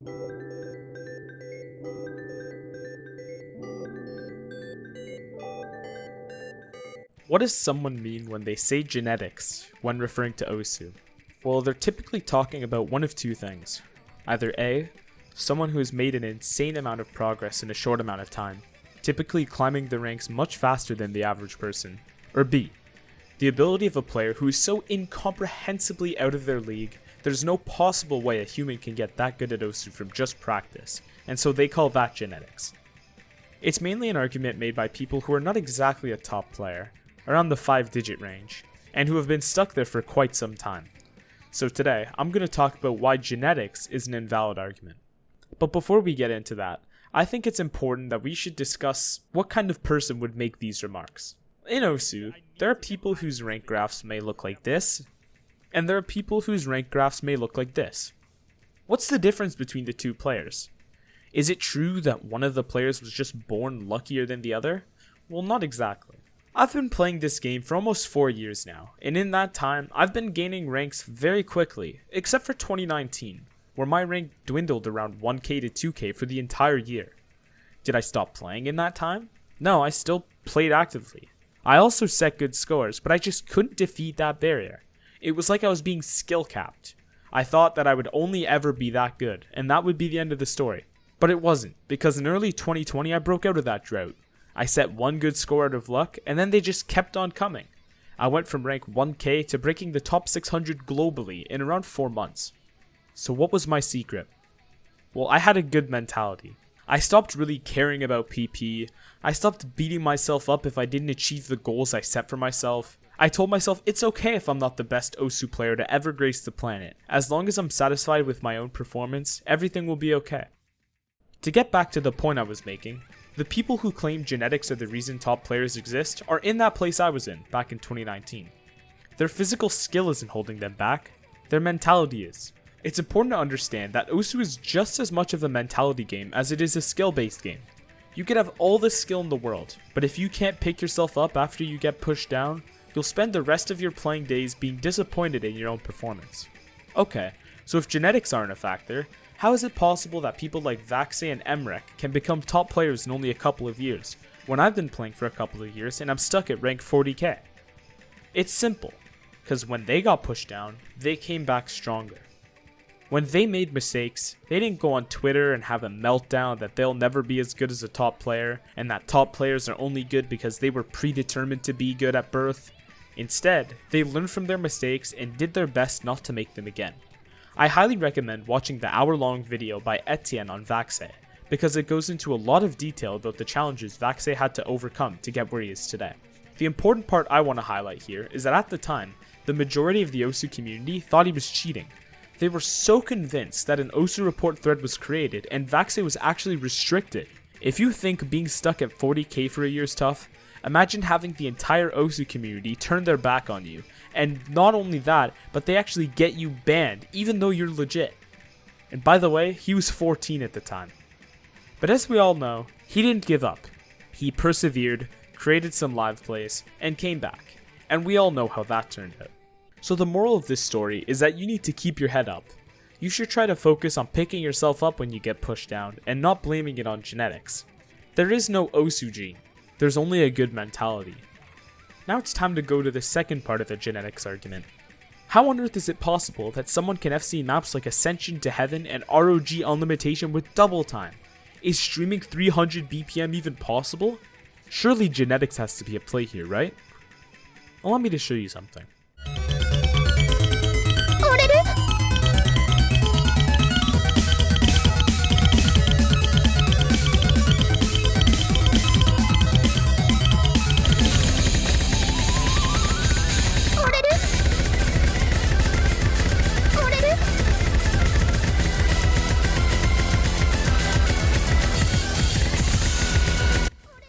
What does someone mean when they say genetics when referring to Osu? Well, they're typically talking about one of two things. Either A, someone who has made an insane amount of progress in a short amount of time, typically climbing the ranks much faster than the average person, or B, the ability of a player who is so incomprehensibly out of their league, there's no possible way a human can get that good at Osu from just practice, and so they call that genetics. It's mainly an argument made by people who are not exactly a top player, around the 5-digit range, and who have been stuck there for quite some time. So today, I'm going to talk about why genetics is an invalid argument. But before we get into that, I think it's important that we should discuss what kind of person would make these remarks. In Osu, there are people whose rank graphs may look like this, and there are people whose rank graphs may look like this. What's the difference between the two players? Is it true that one of the players was just born luckier than the other? Well, not exactly. I've been playing this game for almost 4 years now, and in that time, I've been gaining ranks very quickly, except for 2019, where my rank dwindled around 1k to 2k for the entire year. Did I stop playing in that time? No, I still played actively. I also set good scores, but I just couldn't defeat that barrier. It was like I was being skill capped. I thought that I would only ever be that good, and that would be the end of the story. But it wasn't, because in early 2020 I broke out of that drought. I set one good score out of luck, and then they just kept on coming. I went from rank 1k to breaking the top 600 globally in around 4 months. So what was my secret? Well, I had a good mentality. I stopped really caring about PP, I stopped beating myself up if I didn't achieve the goals I set for myself. I told myself it's okay if I'm not the best Osu player to ever grace the planet. As long as I'm satisfied with my own performance, everything will be okay. To get back to the point I was making, the people who claim genetics are the reason top players exist are in that place I was in back in 2019. Their physical skill isn't holding them back, their mentality is. It's important to understand that Osu is just as much of a mentality game as it is a skill-based game. You could have all the skill in the world, but if you can't pick yourself up after you get pushed down, you'll spend the rest of your playing days being disappointed in your own performance. Okay, so if genetics aren't a factor, how is it possible that people like Vaxe and Emrek can become top players in only a couple of years, when I've been playing for a couple of years and I'm stuck at rank 40k? It's simple, because when they got pushed down, they came back stronger. When they made mistakes, they didn't go on Twitter and have a meltdown that they'll never be as good as a top player, and that top players are only good because they were predetermined to be good at birth. Instead, they learned from their mistakes and did their best not to make them again. I highly recommend watching the hour-long video by Etienne on Vaxe, because it goes into a lot of detail about the challenges Vaxe had to overcome to get where he is today. The important part I want to highlight here is that at the time, the majority of the Osu community thought he was cheating. They were so convinced that an Osu report thread was created and Vaxe was actually restricted. If you think being stuck at 40k for a year is tough, imagine having the entire Osu community turn their back on you. And not only that, but they actually get you banned, even though you're legit. And by the way, he was 14 at the time. But as we all know, he didn't give up. He persevered, created some live plays, and came back. And we all know how that turned out. So the moral of this story is that you need to keep your head up. You should try to focus on picking yourself up when you get pushed down, and not blaming it on genetics. There is no Osu gene, there's only a good mentality. Now it's time to go to the second part of the genetics argument. How on earth is it possible that someone can FC maps like Ascension to Heaven and ROG Unlimitation with double time? Is streaming 300 BPM even possible? Surely genetics has to be at play here, right? Allow me to show you something.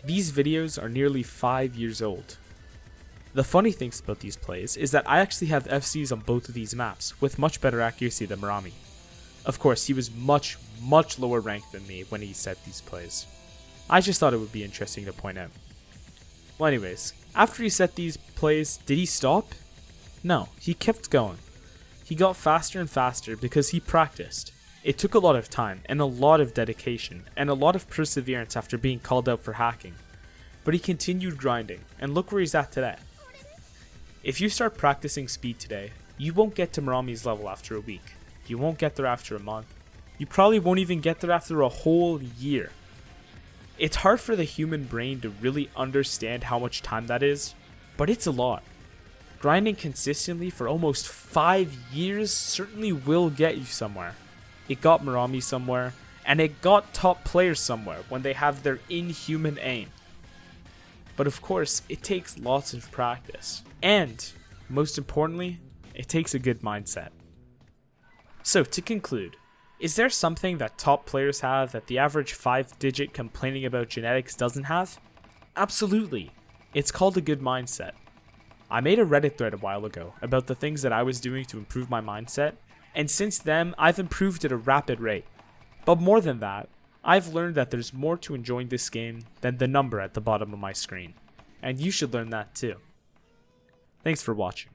These videos are nearly 5 years old. The funny things about these plays is that I actually have FCs on both of these maps with much better accuracy than Marami. Of course, he was much lower ranked than me when he set these plays. I just thought it would be interesting to point out. Well anyways, after he set these plays, did he stop? No, he kept going. He got faster and faster because he practiced. It took a lot of time, and a lot of dedication, and a lot of perseverance after being called out for hacking. But he continued grinding, and look where he's at today. If you start practicing speed today, you won't get to Marami's level after a week. You won't get there after a month. You probably won't even get there after a whole year. It's hard for the human brain to really understand how much time that is, but it's a lot. Grinding consistently for almost 5 years certainly will get you somewhere. It got Marami somewhere, and it got top players somewhere when they have their inhuman aim. But of course, it takes lots of practice. And, most importantly, it takes a good mindset. So to conclude, is there something that top players have that the average 5-digit complaining about genetics doesn't have? Absolutely. It's called a good mindset. I made a Reddit thread a while ago about the things that I was doing to improve my mindset, and since then, I've improved at a rapid rate. But more than that, I've learned that there's more to enjoying this game than the number at the bottom of my screen. And you should learn that too. Thanks for watching.